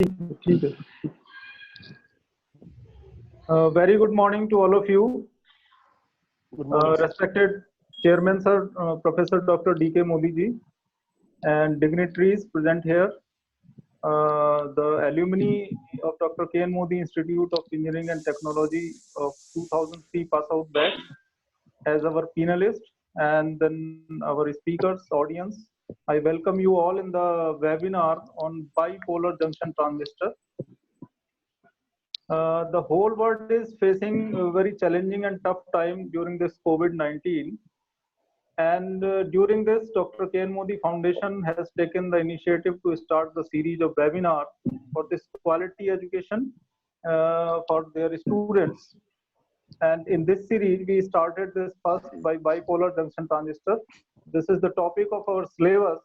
ठीक है. Very good morning to all of you. Good morning, sir. Respected Chairman Sir, Professor Dr. D.K. Modi ji, and dignitaries present here. The alumni of Dr. K.N. Modi Institute of Engineering and Technology of 2003 pass out batch as our panelists, and then our speakers, audience. I welcome you all in the webinar on bipolar junction transistor. The whole world is facing a very challenging and tough time during this COVID-19. And during this, Dr. K.N. Modi Foundation has taken the initiative to start the series of webinars for this quality education for their students. And in this series, we started this first by bipolar junction transistor. This is the topic of our syllabus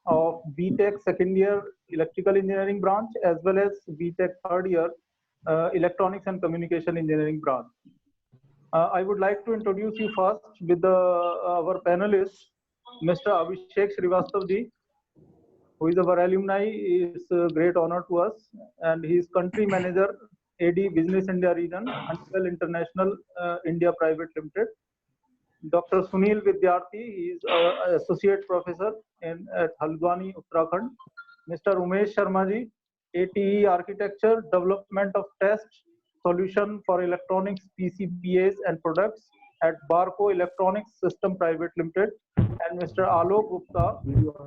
of BTech second year electrical engineering branch as well as BTech third year electronics and communication engineering branch. I would like to introduce you first with our panelists, Mr. Abhishek Srivastav ji, who is our alumni. It's a great honor to us, and he is country manager, AD Business India region, Honeywell International India Private Limited. Dr. Sunil Vidyarthi, he is associate professor at Haldwani, Uttarakhand. Mr. Umesh Sharma ji, ATE Architecture, Development of Test Solution for Electronics, PCBAs and Products at Barco Electronics System Private Limited. And Mr. Alok Gupta,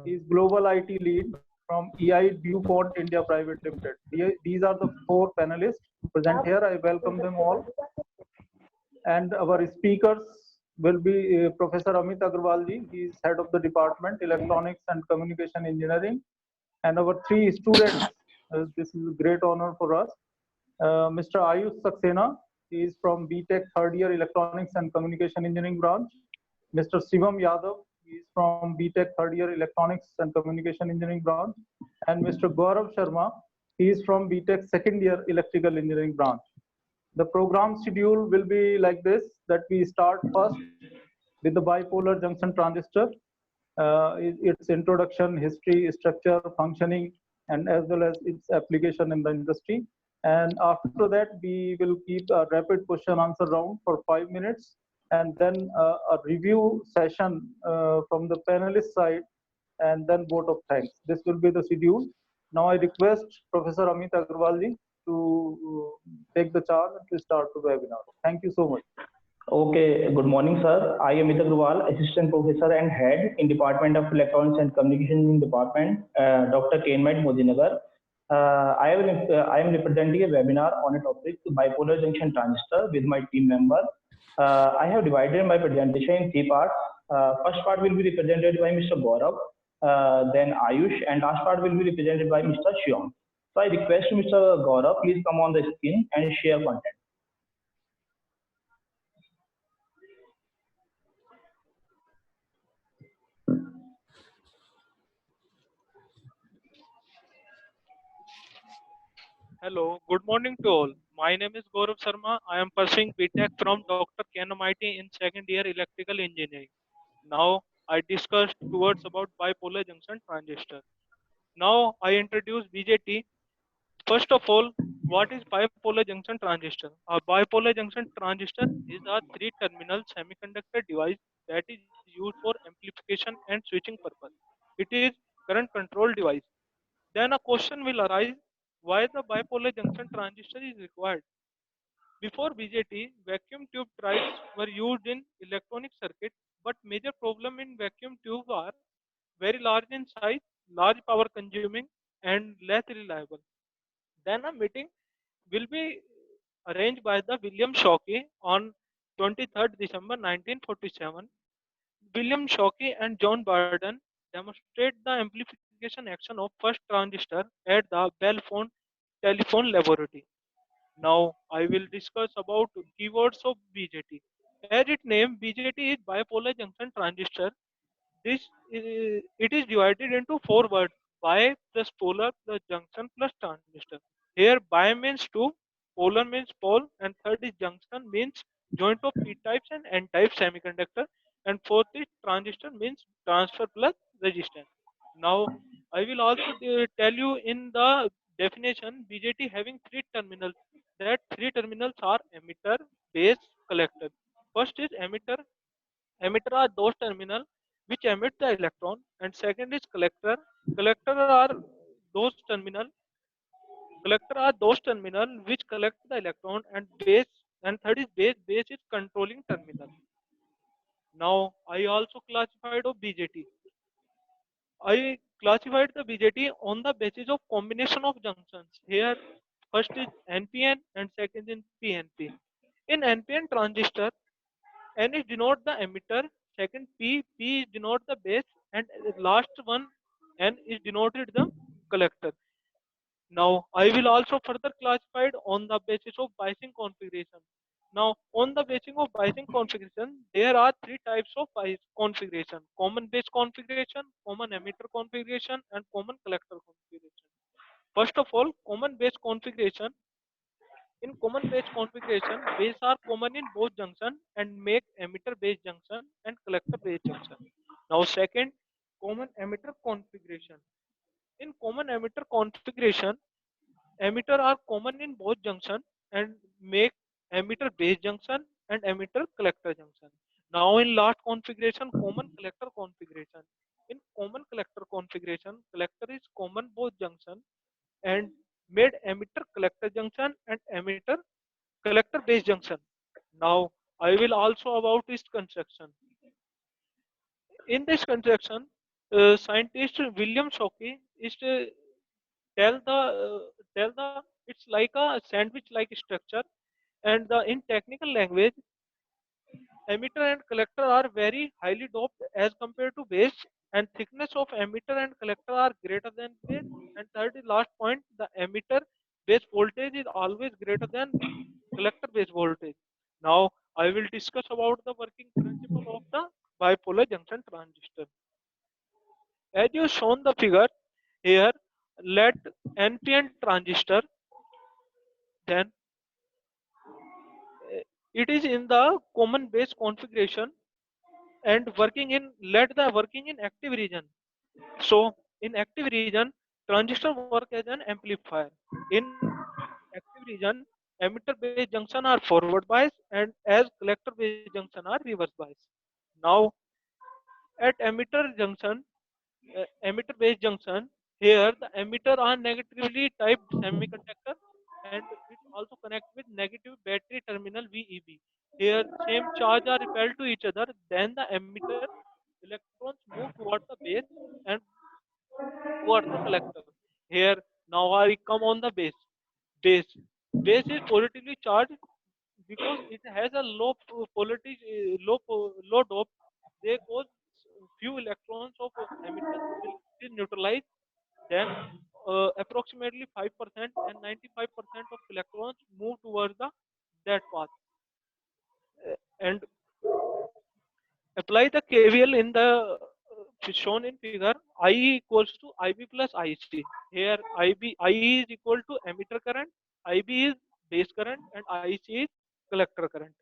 he is Global IT Lead from EI DuPont India Private Limited. These are the four panelists present here. I welcome them all. And our speakers will be Professor Amit Agarwal ji. He is head of the department Electronics and Communication Engineering. And our three students, this is a great honor for us. Mr. Ayush Saxena, he is from BTech third year Electronics and Communication Engineering branch. Mr. Shivam Yadav, he is from BTech third year Electronics and Communication Engineering branch. And Mr. Gaurav Sharma, he is from BTech second year Electrical Engineering branch. The program schedule will be like this, that we start first with the bipolar junction transistor, its introduction, history, structure, functioning, and as well as its application in the industry. And after that, we will keep a rapid question answer round for 5 minutes, and then a review session from the panelist side, and then vote of thanks. This will be the schedule. Now I request Professor Amit Agarwal ji to take the charge and to start the webinar. Thank you so much. Okay, good morning, sir. I am Amit Agarwal, Assistant Professor and Head in Department of Electronics and Communication in Department, Dr. K.N. Modi Nagar. I am representing a webinar on a topic bipolar junction transistor with my team member. I have divided my presentation in three parts. First part will be represented by Mr. Gaurav, then Ayush, and last part will be represented by Mr. Shivam. So I request Mr. Gaurav, please come on the screen and share content. Hello, good morning to all. My name is Gaurav Sharma. I am pursuing BTech from Dr. KNMIT in second year electrical engineering. Now I discussed towards about bipolar junction transistor. Now I introduce BJT. First of all, what is bipolar junction transistor? A bipolar junction transistor is a three-terminal semiconductor device that is used for amplification and switching purpose. It is current control device. Then a question will arise, why the bipolar junction transistor is required. Before BJT, vacuum tube drives were used in electronic circuit, but major problem in vacuum tube are very large in size, large power consuming, and less reliable. Then a meeting will be arranged by the William Shockley on 23rd December 1947. William Shockley and John Burden demonstrate the amplification action of first transistor at the Bell telephone laboratory. Now I will discuss about keywords of BJT. As its name, BJT is bipolar junction transistor. It is divided into four words: bi plus polar plus junction plus transistor. Here bi means two, polar means pole, and third is junction means joint of p types and n type semiconductor, and fourth is transistor means transfer plus resistance. Now I will also tell you in the Definition: BJT having three terminals. That three terminals are emitter, base, collector. First is emitter. Emitter are those terminals which emit the electron, and second is collector. Collector are those terminal. Collector are those terminal which collect the electron, and third is base. Base is controlling terminal. Now I also classified of BJT. I classified the BJT on the basis of combination of junctions. Here, first is NPN and second is PNP. In NPN transistor, N is denote the emitter, second P is denote the base, and last one N is denoted the collector. Now I will also further classified on the basis of biasing configuration. Now on the basis of biasing configuration, there are three types of bias configuration: common base configuration, common emitter configuration, and common collector configuration. First of all, common base configuration. In common base configuration, base are common in both junction and make emitter base junction and collector base junction. Now second, common emitter configuration. In common emitter configuration, emitter are common in both junction and make emitter base junction and emitter collector junction. Now in last configuration, common collector configuration. In common collector configuration, collector is common both junction and made emitter collector junction and emitter collector base junction. Now I will also about its construction. In this construction, scientist William Shockey is tell the it's like a sandwich like structure, and the in technical language, emitter and collector are very highly doped as compared to base, and thickness of emitter and collector are greater than base. And third is last point, the emitter base voltage is always greater than collector base voltage. Now I will discuss about the working principle of the bipolar junction transistor. As you shown the figure here, let NPN transistor, then it is in the common base configuration and working in active region. So in active region, transistor work as an amplifier. In active region, emitter base junction are forward bias, and as collector base junction are reverse bias. Now at emitter base junction, here the emitter are negatively typed semiconductor, and it also connect with negative battery terminal VEB. Here same charge are repelled to each other, then the emitter electrons move towards the base and towards the collector. Here now I come on the base. Base base is positively charged because it has a polarity, low dope. They cause few electrons of emitter will be neutralized. Then approximately 5% and 95% of electrons move towards the that path. And apply the KVL in the shown in figure. I equals to IB plus IC. Here I is equal to emitter current, IB is base current, and IC is collector current.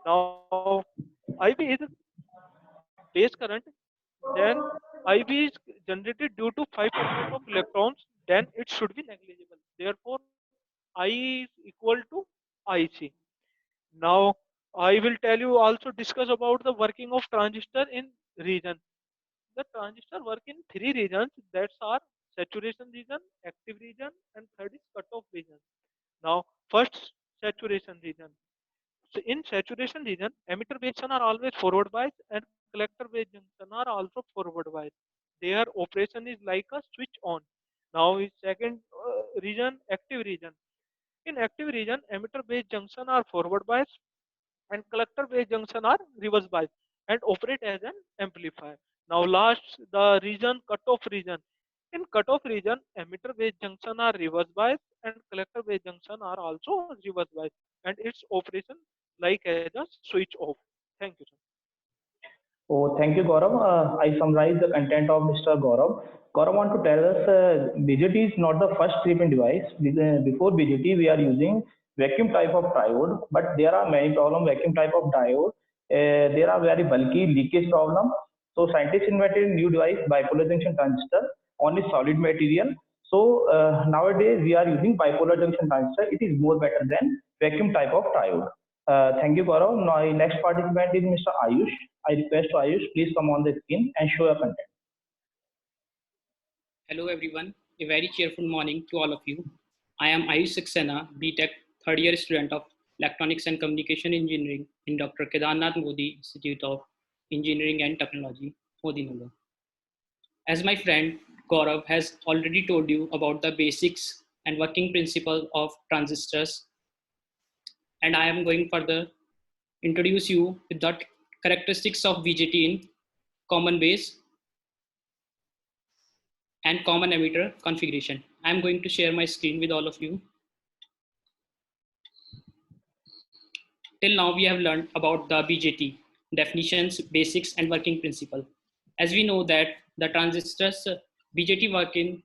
Now IB is base current, then IB is generated due to 5% of electrons, then it should be negligible. Therefore I is equal to IC. Now I will tell you also discuss about the working of transistor in region. The transistor work in three regions, that are saturation region, active region, and third is cutoff region. Now first, saturation region. So in saturation region, emitter base junction are always forward bias and collector base junction are also forward bias. Their operation is like a switch on. Now is second region, active region. In active region, emitter base junction are forward bias and collector base junction are reverse bias and operate as an amplifier. Now last, the region, cutoff region. In cutoff region, emitter base junction are reverse bias and collector base junction are also reverse bias, and its operation like as a switch off. Thank you, sir. Oh, thank you, Gaurav. I summarize the content of Mr. Gaurav. Gaurav want to tell us BJT is not the first treatment device. Before BJT, we are using vacuum type of diode, but there are many problems. Vacuum type of diode, there are very bulky leakage problem. So scientists invented a new device, bipolar junction transistor, on a solid material. So nowadays we are using bipolar junction transistor. It is more better than vacuum type of triode. Thank you, Gaurav. Now, next participant is Mr. Ayush. I request Ayush, please come on the screen and show your content. Hello everyone, a very cheerful morning to all of you. I am Ayush Saxena, BTech third year student of Electronics and Communication Engineering in Dr. Kedarnath Modi Institute of Engineering and Technology, Modinagar. As my friend Gaurav has already told you about the basics and working principle of transistors, and I am going further introduce you with the characteristics of BJT in common base and common emitter configuration. I'm going to share my screen with all of you. Till now, we have learned about the BJT, definitions, basics, and working principle. As we know that the transistors BJT work in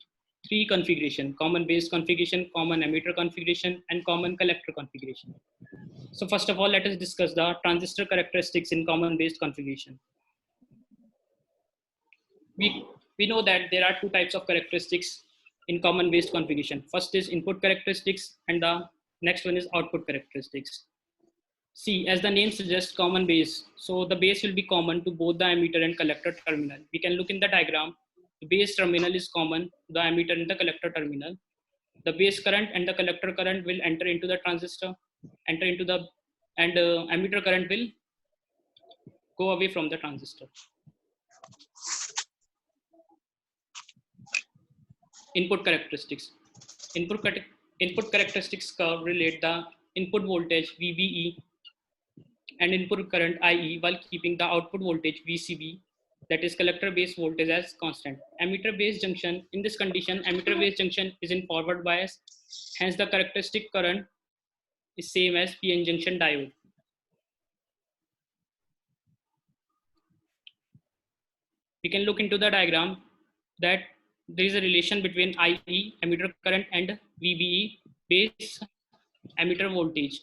three configuration: common base configuration, common emitter configuration, and common collector configuration. So first of all, let us discuss the transistor characteristics in common base configuration. We know that there are two types of characteristics in common based configuration. First is input characteristics and the next one is output characteristics. See, as the name suggests, common base. So the base will be common to both the emitter and collector terminal. We can look in the diagram. The base terminal is common to the emitter and the collector terminal. The base current and the collector current will enter into the transistor, and emitter current will go away from the transistor. Input characteristics. Input characteristics curve relate the input voltage VBE and input current IE while keeping the output voltage VCB, that is collector base voltage, as constant. Emitter base junction, in this condition, emitter base junction is in forward bias, hence the characteristic current is same as PN junction diode. We can look into the diagram that there is a relation between IE, emitter current, and VBE, base emitter voltage.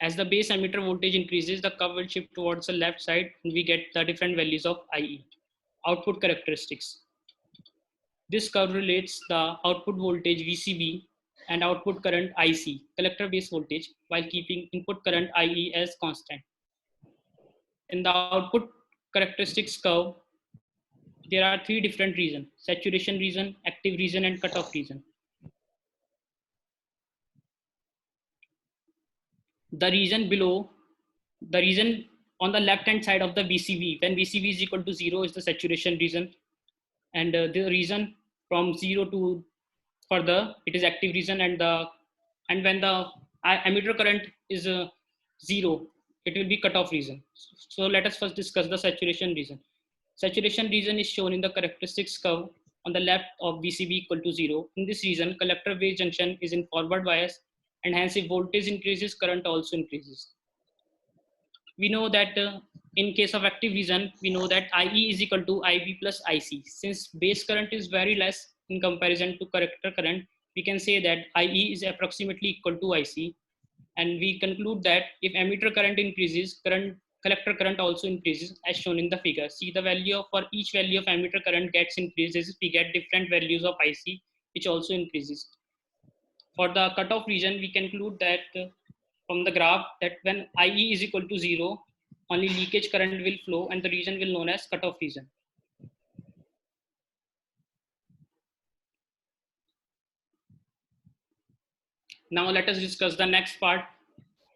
As the base emitter voltage increases, the curve will shift towards the left side and we get the different values of IE. Output characteristics. This curve relates the output voltage VCB and output current IC, collector base voltage, while keeping input current IE as constant. In the output characteristics curve, there are three different regions: saturation region, active region, and cutoff region. The region below, the region on the left hand side of the VCB, when VCB is equal to 0 is the saturation region, and the region from 0 to further, it is active region, and when the emitter current is 0, it will be cutoff region. So let us first discuss the saturation region. Saturation region is shown in the characteristics curve on the left of VCB equal to 0. In this region, collector base junction is in forward bias, and hence if voltage increases, current also increases. We know that in case of active region, we know that IE is equal to IB plus IC. Since base current is very less in comparison to collector current, we can say that IE is approximately equal to IC. And we conclude that if emitter current increases, collector current also increases, as shown in the figure. See, the value for each value of emitter current gets increases, we get different values of IC, which also increases. For the cutoff region, we conclude that from the graph that when IE is equal to 0, only leakage current will flow and the region will known as cutoff region. Now let us discuss the next part,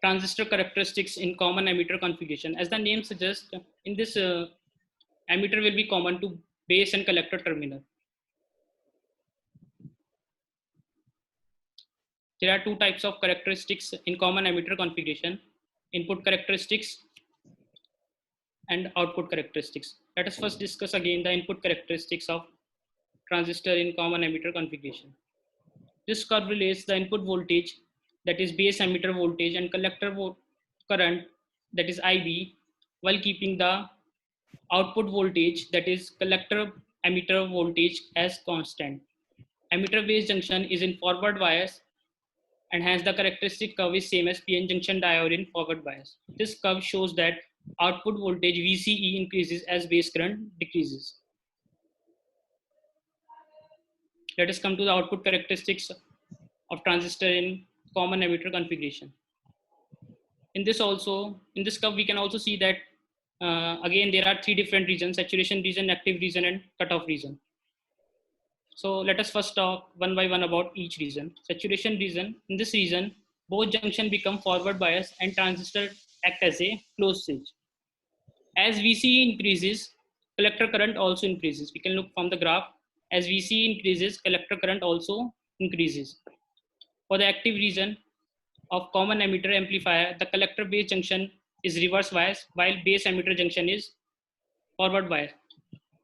transistor characteristics in common emitter configuration. As the name suggests, in this emitter will be common to base and collector terminal. There are two types of characteristics in common emitter configuration: input characteristics and output characteristics. Let us first discuss again the input characteristics of transistor in common emitter configuration. This curve relates the input voltage, that is base emitter voltage, and collector current, that is IB, while keeping the output voltage, that is collector emitter voltage, as constant. Emitter base junction is in forward bias, and hence the characteristic curve is same as PN junction diode in forward bias. This curve shows that output voltage VCE increases as base current decreases. Let us come to the output characteristics of transistor in common emitter configuration. In this curve, we can also see that again, there are three different regions: saturation region, active region, and cutoff region. So let us first talk one by one about each region. Saturation region. In this region, both junction become forward bias and transistor act as a closed switch. As VCE increases, collector current also increases. We can look from the graph. As VCE increases, collector current also increases. For the active region of common emitter amplifier, the collector base junction is reverse bias, while base emitter junction is forward bias.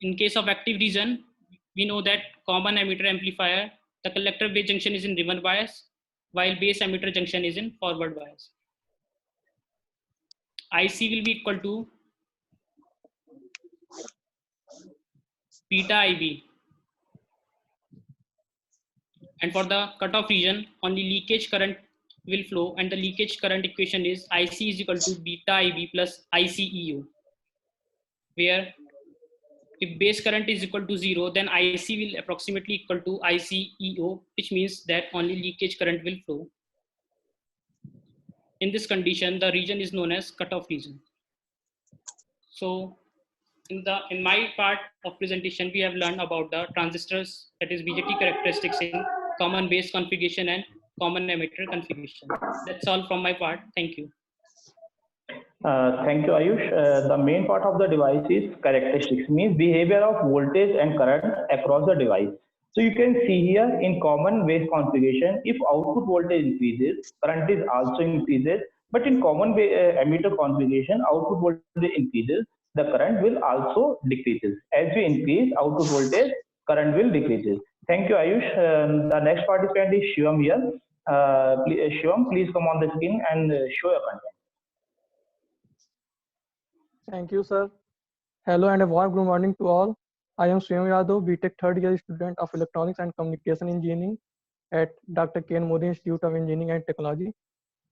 In case of active region, we know that common emitter amplifier, the collector base junction is in reverse bias, while base emitter junction is in forward bias. IC will be equal to beta IB. And for the cutoff region, only leakage current will flow, and the leakage current equation is IC is equal to beta IB plus ICEO, where if base current is equal to 0, then IC will approximately equal to ICEO, which means that only leakage current will flow. In this condition, the region is known as cutoff region. So in my part of presentation, we have learned about the transistors, that is BJT characteristics in common base configuration and common emitter configuration. That's all from my part. Thank you. Thank you, Ayush. The main part of the device is characteristics, means behavior of voltage and current across the device. So you can see here in common base configuration, if output voltage increases, current is also increases. But in common emitter configuration, output voltage increases, the current will also decreases. As we increase output voltage, current will decreases. Thank you, Ayush. The next participant is Shivam here. Shivam, please come on the screen and show your content. Thank you, sir. Hello and a warm good morning to all. I am Swayam Yadav, BTech third year student of Electronics and Communication Engineering at Dr. K.N. Modi Institute of Engineering and Technology.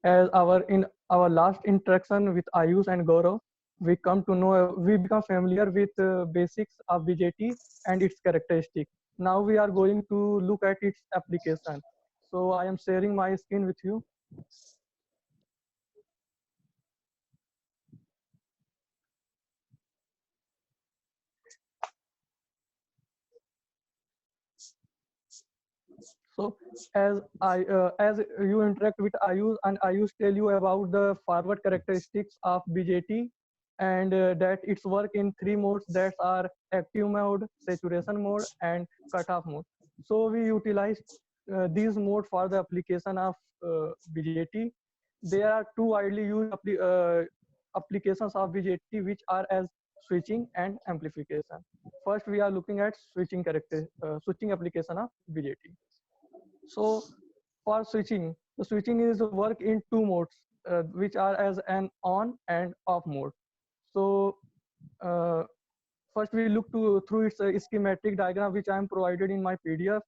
As in our last interaction with Ayush and Gaurav, we become familiar with basics of BJT and its characteristics. Now we are going to look at its application. So I am sharing my screen with you. So as you interact with Ayush and Ayush tell you about the forward characteristics of BJT and that its work in three modes that are active mode, saturation mode, and cutoff mode. So we utilize these modes for the application of BJT. There are two widely used applications of BJT, which are as switching and amplification. First, we are looking at switching application of BJT. So for switching, the switching is work in two modes, which are as an on and off mode. So first we look through its schematic diagram, which I am provided in my PDF.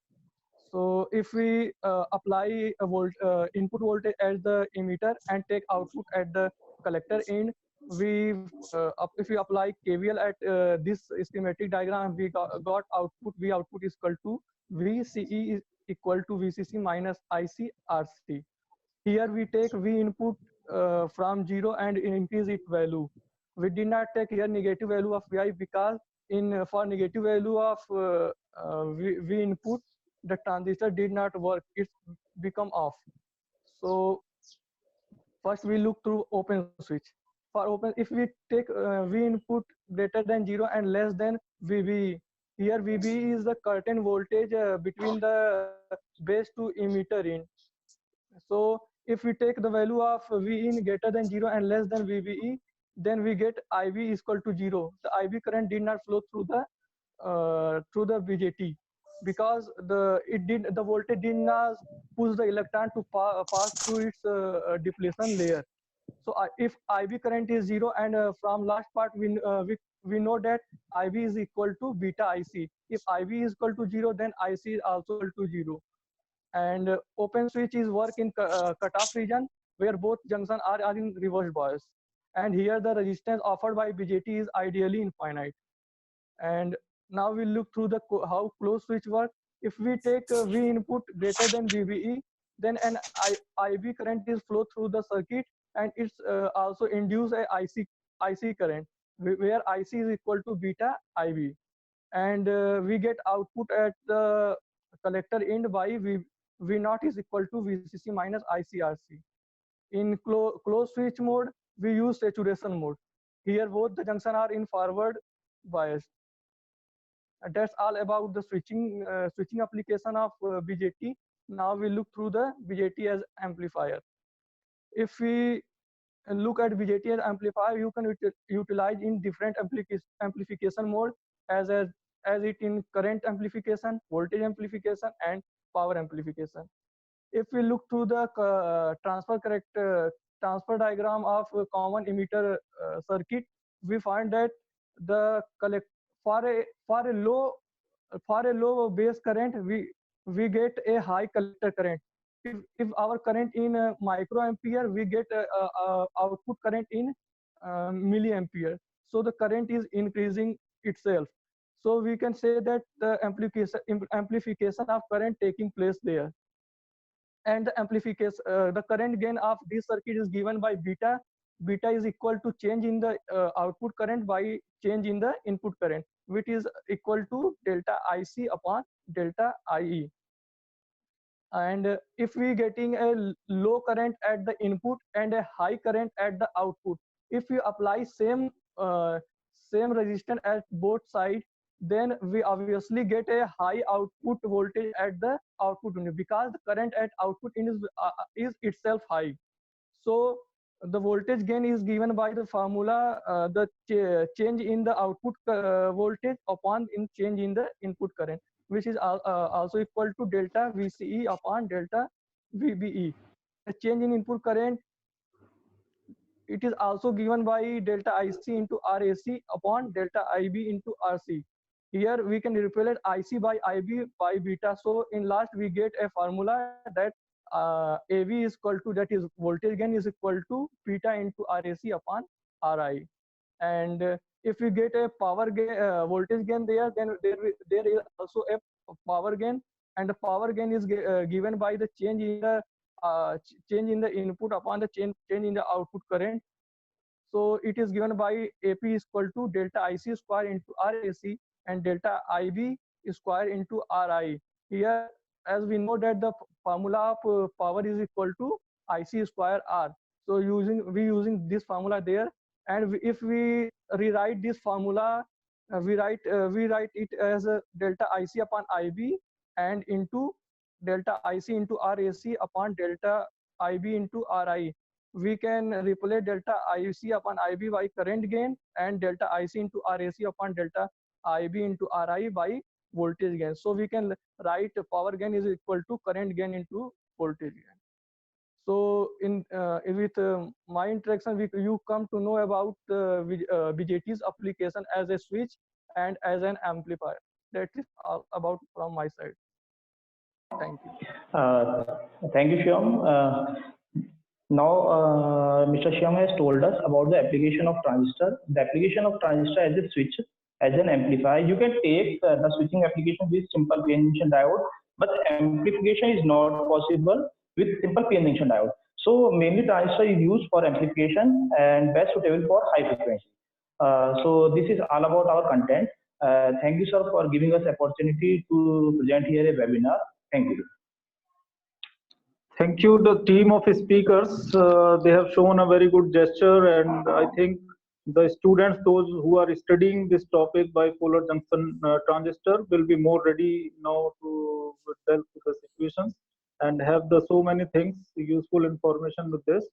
So if we apply a input voltage at the emitter and take output at the collector end, if we apply KVL at this schematic diagram, we got output. V output is equal to VCE is equal to VCC minus ICRC. Here we take V input from 0 and increase its value. We did not take here negative value of Vi because for negative value of V input, the transistor did not work, it's become off. So first we look through open switch. For open, if we take V input greater than 0 and less than VB, here VB is the current voltage between the base to emitter in. So if we take the value of V in greater than 0 and less than VBE, then we get IB is equal to 0. The IB current did not flow through the BJT because the voltage did not push the electron to pass through its depletion layer. So if IB current is 0, and from last part we know that IB is equal to beta IC. If IB is equal to 0, then IC is also equal to 0. And open switch is work in cutoff region where both junctions are in reverse bias. And here the resistance offered by BJT is ideally infinite. And now we look through how closed switch work. If we take V input greater than VBE, then an IB current is flow through the circuit, and it's also induce a IC current, where IC is equal to beta IB, and we get output at the collector end by V naught is equal to VCC minus ICRC. In closed switch mode, we use saturation mode. Here both the junction are in forward bias. And that's all about the switching application of BJT. Now we look through the BJT as amplifier. If we look at BJT as amplifier, you can utilize in different amplification mode as it in current amplification, voltage amplification, and power amplification. If we look through the transfer diagram of a common emitter circuit, we find that the for a low base current, we get a high collector current. If our current in microampere, we get output current in milliampere. So the current is increasing itself. So we can say that the amplification of current taking place there. And the amplification, the current gain of this circuit is given by beta. Beta is equal to change in the output current by change in the input current, which is equal to delta IC upon delta IE. And if we getting a low current at the input and a high current at the output, if we apply same resistance at both sides, then we obviously get a high output voltage at the output unit, because the current at output is itself high. So the voltage gain is given by the formula, the change in the output voltage upon change in the input current, which is also equal to delta VCE upon delta VBE. The change in input current, it is also given by delta IC into RAC upon delta IB into RC. Here we can replace IC by IB by beta. So in last we get a formula that AV is equal to, that is voltage gain is equal to beta into RAC upon RI. And if we get a power gain, voltage gain there, then there is also a power gain, and the power gain is given by the change in the input upon the change in the output current. So it is given by AP is equal to delta IC square into RAC and delta IB square into RI. Here, as we know that the formula of power is equal to IC square R. So using this formula there, and if we rewrite this formula, we write it as a delta IC upon IB and into delta IC into RAC upon delta IB into RI. We can replace delta IC upon IB by current gain and delta IC into RAC upon delta IB into RI by voltage gain. So we can write power gain is equal to current gain into voltage gain. So with my introduction, you come to know about BJT's application as a switch and as an amplifier. That is all about from my side. Thank you. Thank you, Shyam. Now, Mr. Shyam has told us about the application of transistor. The application of transistor as a switch, as an amplifier. You can take the switching application with simple PN junction diode, but amplification is not possible with simple PN junction diode. So mainly transistor is used for amplification and best suitable for high frequency. So this is all about our content. Thank you, sir, for giving us opportunity to present here a webinar. Thank you. Thank you, the team of speakers. They have shown a very good gesture, and I think the students, those who are studying this topic, bipolar junction transistor, will be more ready now to delve to the situations and have so many things, useful information with this.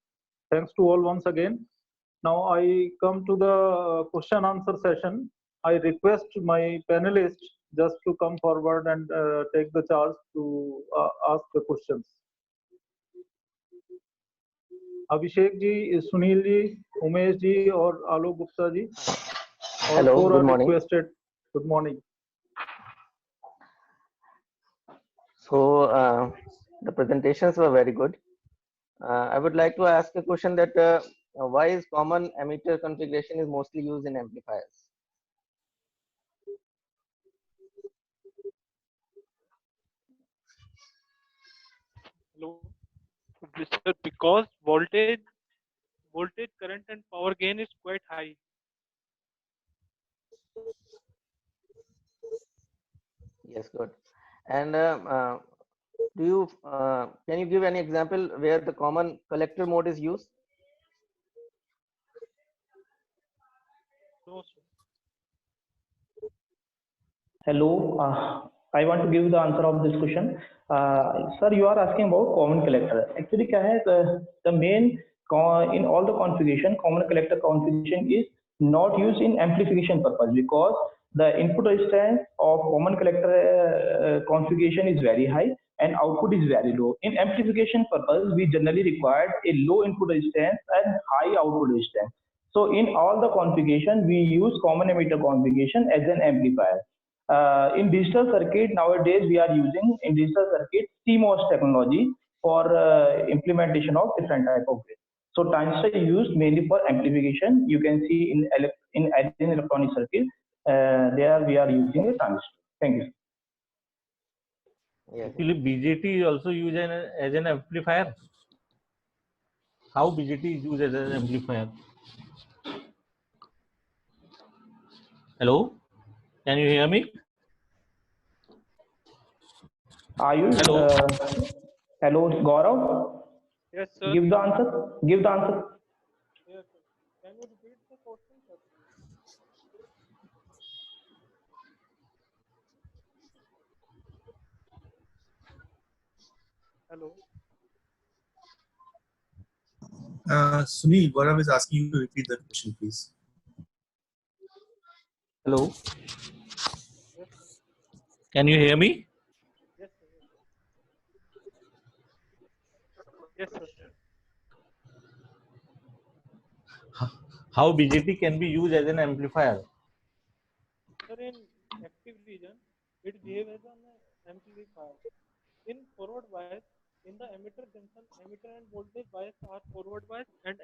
Thanks to all once again. Now I come to the question answer session. I request my panelists just to come forward and take the charge to ask the questions. Abhishek ji, Sunil ji, Umesh ji, or Alok Gupta ji. Hello, good morning. Requested. Good morning. So the presentations were very good. I would like to ask a question that why is common emitter configuration is mostly used in amplifiers? Hello. Sir, because voltage, current, and power gain is quite high. Yes, good. And do you can you give any example where the common collector mode is used? No, sir. Hello, I want to give the answer of this question. Sir, you are asking about common collector. Actually, क्या है, the main in all the configuration, common collector configuration is not used in amplification purpose because the input resistance of common collector configuration is very high and output is very low. In amplification purpose, we generally require a low input resistance and high output resistance. So in all the configuration, we use common emitter configuration as an amplifier. In digital circuit nowadays we are using in digital circuit CMOS technology for implementation of different type of grid. So transistor is used mainly for amplification. You can see in electronic circuit there we are using a transistor. Thank you. Yes. Actually, BJT is also used as an amplifier. How BJT is used as an amplifier? Hello, can you hear me? Are you hello Gaurav? Yes, sir. Give the answer. Give the answer. Yes, sir. Can you repeat the question, sir? Hello. Sunil, Gaurav is asking you to repeat the question, please. Hello, Yes, sir. can you hear me? Yes, sir. Yes, sir. How BJT can be used as an amplifier? Sir, in active region, it behaves as an amplifier. In forward bias, in the emitter junction, emitter and voltage bias are forward bias and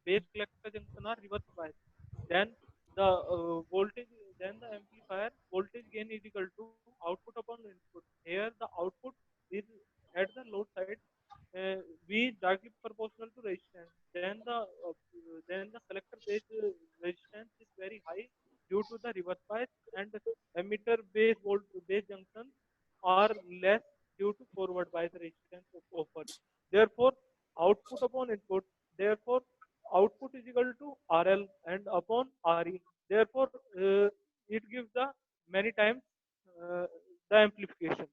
base collector junction are reverse bias. Then the voltage, then the amplifier voltage gain is equal to output upon input. Here the output is at the load side, V directly proportional to resistance. Then the collector base resistance is very high due to the reverse bias, and emitter base junction are less due to forward bias resistance offered. Therefore, output upon input. Therefore, output is equal to RL and upon RE. Therefore, it gives the many times the amplification.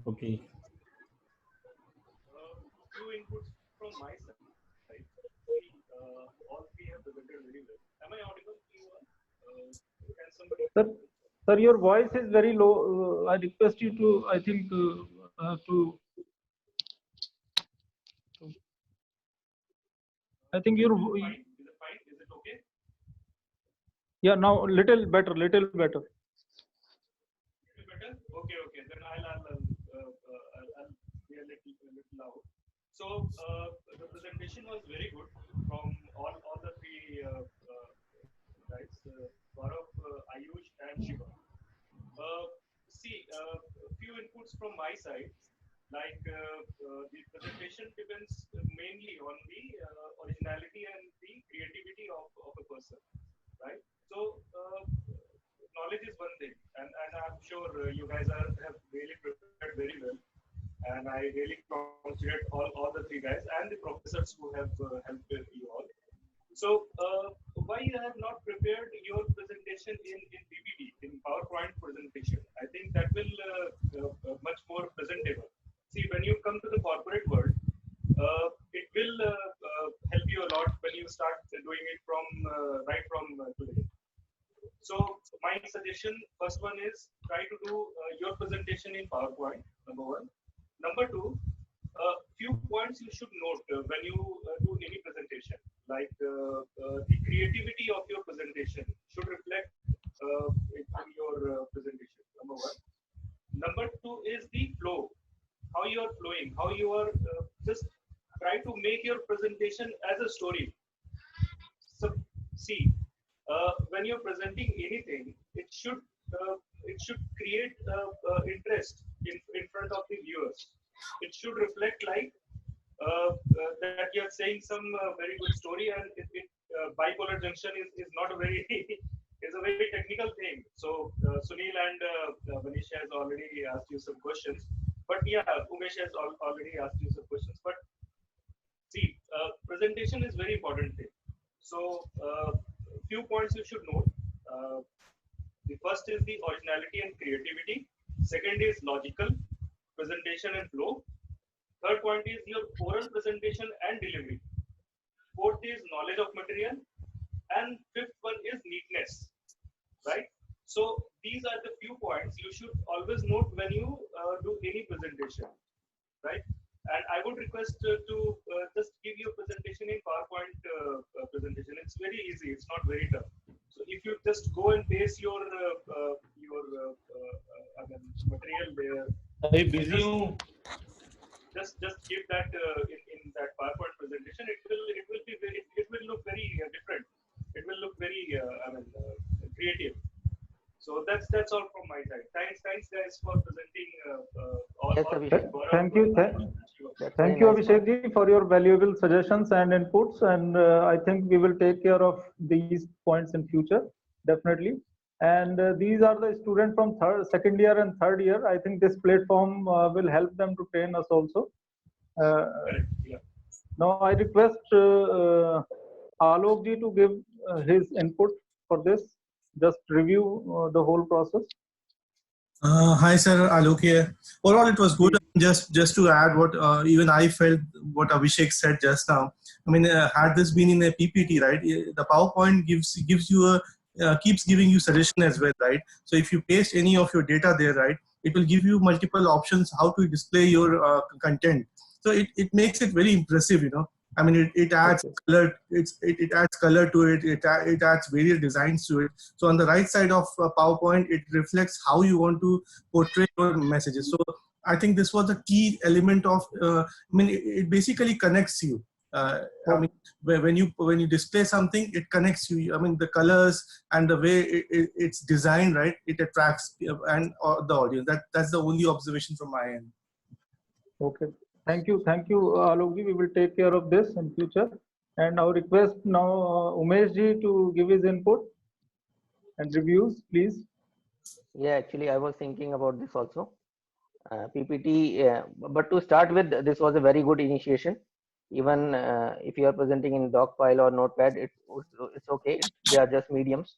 Okay. Few inputs from my side. All three have presented very well. Am I audible to you all? Can somebody? Sir, your voice is very low. I request you to, I think, I think your. Is it fine? Is it okay? Yeah, now little better, little better. Better? Okay. Then I'll be a little loud. So the presentation was very good from all the three guys, Gaurav, Ayush, and Shiva. A few inputs from my side. Like the presentation depends mainly on the originality and the creativity of a person, right? So knowledge is one thing, and I'm sure you guys have really prepared very well, and I really congratulate all the three guys and the professors who have helped you all. So why you have not prepared your presentation in PPT, in PowerPoint presentation? I think that will much more presentable. See, when you come to the corporate world, it will help you a lot when you start doing it from right from today. So my suggestion, first one is try to do your presentation in PowerPoint, number one. Number two, few points you should note when you do any presentation, like the creativity of your presentation should reflect in your presentation, number one. Number two is the flow, how you are flowing, how you are just try to make your presentation as a story. So see, when you're presenting anything, it it should create interest in front of the viewers. It should reflect like that you are saying some very good story, and bipolar junction is not a very is a very technical thing. So Sunil and Manish has already asked you some questions, but yeah, Umesh has already asked you some questions. But see, presentation is very important thing. So few points you should note. The first is the originality and creativity. Second is logical presentation and flow. Third point is your oral presentation and delivery. Fourth is knowledge of material. And fifth one is neatness, right? So these are the few points you should always note when you do any presentation, right? And I would request to just give you a presentation in PowerPoint presentation. It's very easy. It's not very tough. So if you just go and paste your material there, अभी busy हूँ. just give that in that PowerPoint presentation. It will look very different. It will look very creative. So that's all from my side. Thanks guys for presenting all. Yes, Abhishek. Thank you. That's Thank very you, nice. Abhishek ji, for your valuable suggestions and inputs. And I think we will take care of these points in future, definitely. And these are the students from second year and third year. I think this platform will help them to train us also. Yeah. Now I request Alok ji to give his input for this. Just review the whole process. Hi, sir. Alok here. Overall, it was good. Just to add what even I felt what Abhishek said just now. I mean, had this been in a PPT, right? The PowerPoint gives you a keeps giving you suggestion as well, right? So if you paste any of your data there, right, it will give you multiple options how to display your content. So it makes it very impressive, you know. I mean, it adds color. It adds color to it. It adds various designs to it. So on the right side of PowerPoint, it reflects how you want to portray your messages. So I think this was the key element of. I mean, it basically connects you. I mean, when you display something, it connects you. I mean, the colors and the way it's designed, right? It attracts and the audience. That's the only observation from my end. Okay. Thank you, Alok ji. We will take care of this in future. And our request now, Umesh ji, to give his input and reviews, please. Yeah, actually, I was thinking about this also. PPT, but to start with, this was a very good initiation. Even if you are presenting in doc file or notepad, it's okay. They are just mediums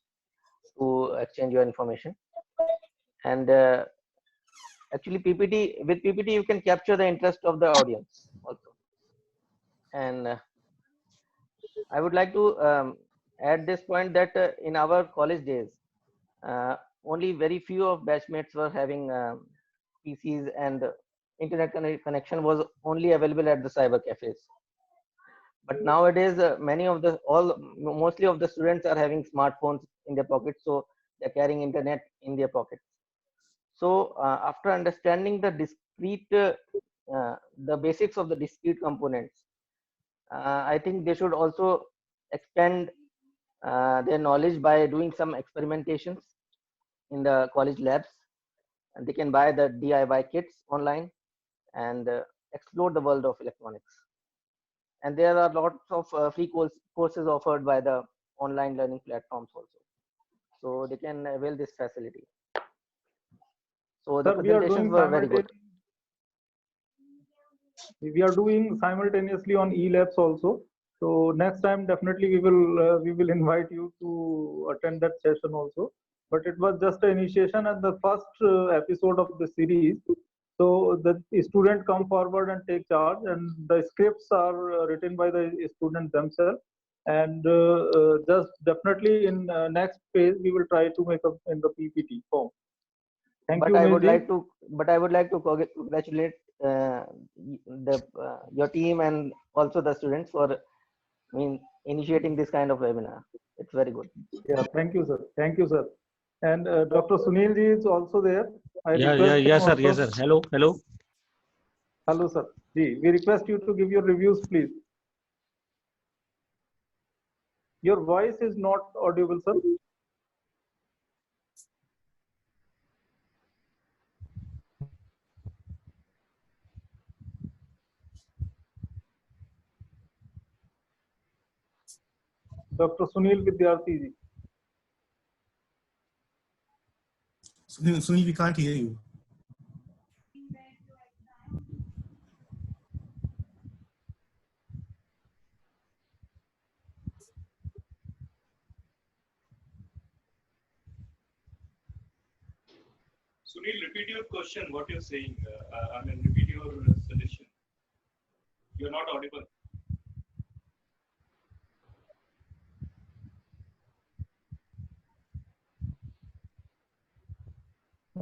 to exchange your information. And actually, with PPT, you can capture the interest of the audience also. And I would like to add this point that in our college days, only very few of batchmates were having PCs, and internet connection was only available at the cyber cafes. But nowadays, mostly of the students are having smartphones in their pockets, so they're carrying internet in their pockets. So after understanding the the basics of the discrete components, I think they should also expand their knowledge by doing some experimentations in the college labs, and they can buy the DIY kits online and explore the world of electronics. And there are lots of free courses offered by the online learning platforms also, so they can avail this facility. So the presentations were very good. We are doing simultaneously on eLabs also. So next time definitely we will invite you to attend that session also. But it was just an initiation and the first episode of the series. So the student come forward and take charge, and the scripts are written by the students themselves. And just definitely in next phase we will try to make up in the PPT form. Thank you. I would like to congratulate your team and also the students for initiating this kind of webinar. It's very good. Yeah, thank you, sir. Thank you, sir. And Dr. Sunil ji is also there. Yes, sir. Hello. Hello, sir. Ji, we request you to give your reviews, please. Your voice is not audible, sir. Dr. Sunil Vidyarthi ji. Sunil, we can't hear you. Sunil, repeat your question, what you're saying. I mean, repeat your suggestion. You're not audible.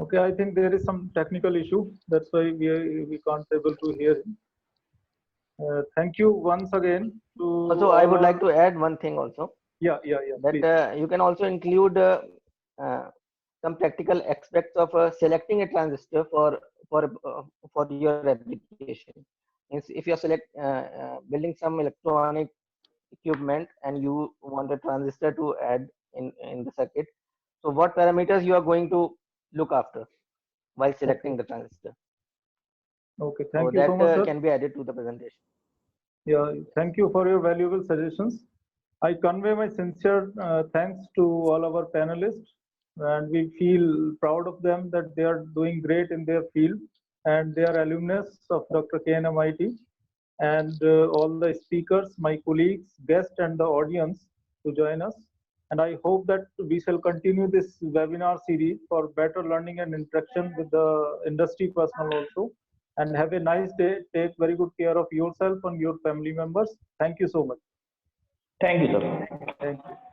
Okay, I think there is some technical issue. That's why we can't able to hear him. Thank you once again. Also, I would like to add one thing also. Yeah. That you can also include some practical aspects of selecting a transistor for your application. Means if you are building some electronic equipment and you want a transistor to add in the circuit, so what parameters you are going to look after while selecting the transistor? Okay, So thank you so that much, sir. can be added to the presentation. Yeah, thank you for your valuable suggestions. I convey my sincere thanks to all our panelists, and we feel proud of them that they are doing great in their field, and they are alumnus of Dr. KNMIT, and all the speakers, my colleagues, guests, and the audience to join us. And I hope that we shall continue this webinar series for better learning and interaction with the industry personnel also. And have a nice day. Take very good care of yourself and your family members. Thank you so much. Thank you, sir. Thank you.